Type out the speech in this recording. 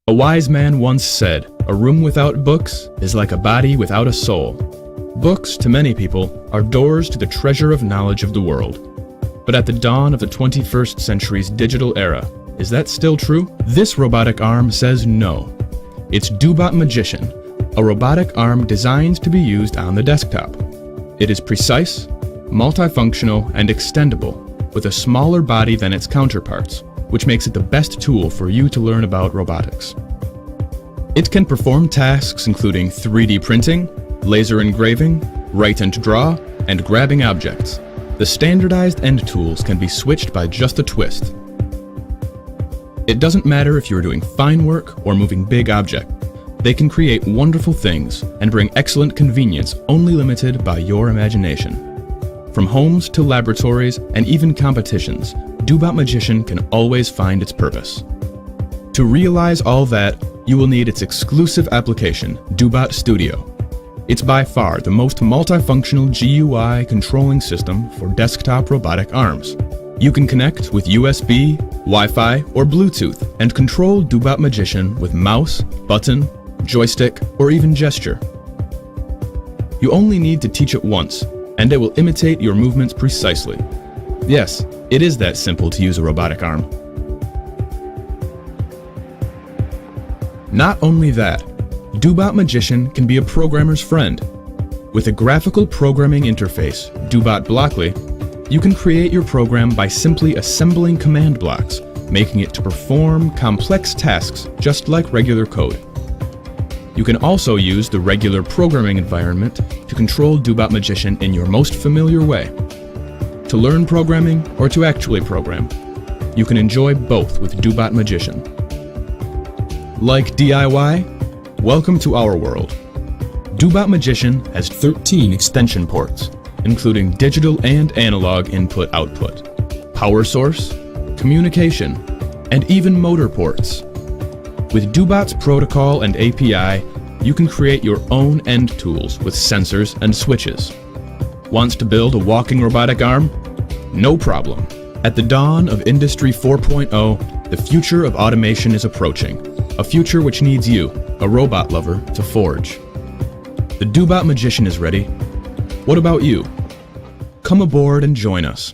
A wise man once said, "A room without books is like a body without a soul." Books, to many people, are doors to the treasure of knowledge of the world. But at the dawn of the 21st century's digital era, is that still true? This robotic arm says no. It's DOBOT Magicion, a robotic arm designed to be used on the desktop. It is precise, multifunctional, and extendable, with a smaller body than its counterparts, which makes it the best tool for you to learn about robotics. It can perform tasks including 3D printing, laser engraving, write and draw, and grabbing objects. The standardized end tools can be switched by just a twist. It doesn't matter if you're doing fine work or moving big objects. They can create wonderful things and bring excellent convenience only limited by your imagination. From homes to laboratories and even competitions, DOBOT Magician can always find its purpose. To realize all that, you will need its exclusive application, DOBOT Studio. It's by far the most multifunctional GUI controlling system for desktop robotic arms. You can connect with USB, Wi-Fi, or Bluetooth and control DOBOT Magician with mouse, button, joystick, or even gesture. You only need to teach it once, and it will imitate your movements precisely. Yes, it is that simple to use a robotic arm. Not only that, DOBOT Magician can be a programmer's friend. With a graphical programming interface, DOBOT Blockly, you can create your program by simply assembling command blocks, making it to perform complex tasks just like regular code. You can also use the regular programming environment to control DOBOT Magician in your most familiar way. To learn programming or to actually program, you can enjoy both with DOBOT Magician. Like DIY? Welcome to our world. DOBOT Magician has 13 extension ports, including digital and analog input-output, power source, communication, and even motor ports. With DOBOT's protocol and API, you can create your own end tools with sensors and switches. Wants to build a walking robotic arm? No problem. At the dawn of Industry 4.0, the future of automation is approaching, a future which needs you, a robot lover, to forge. The DOBOT Magician is ready. What about you? Come aboard and join us.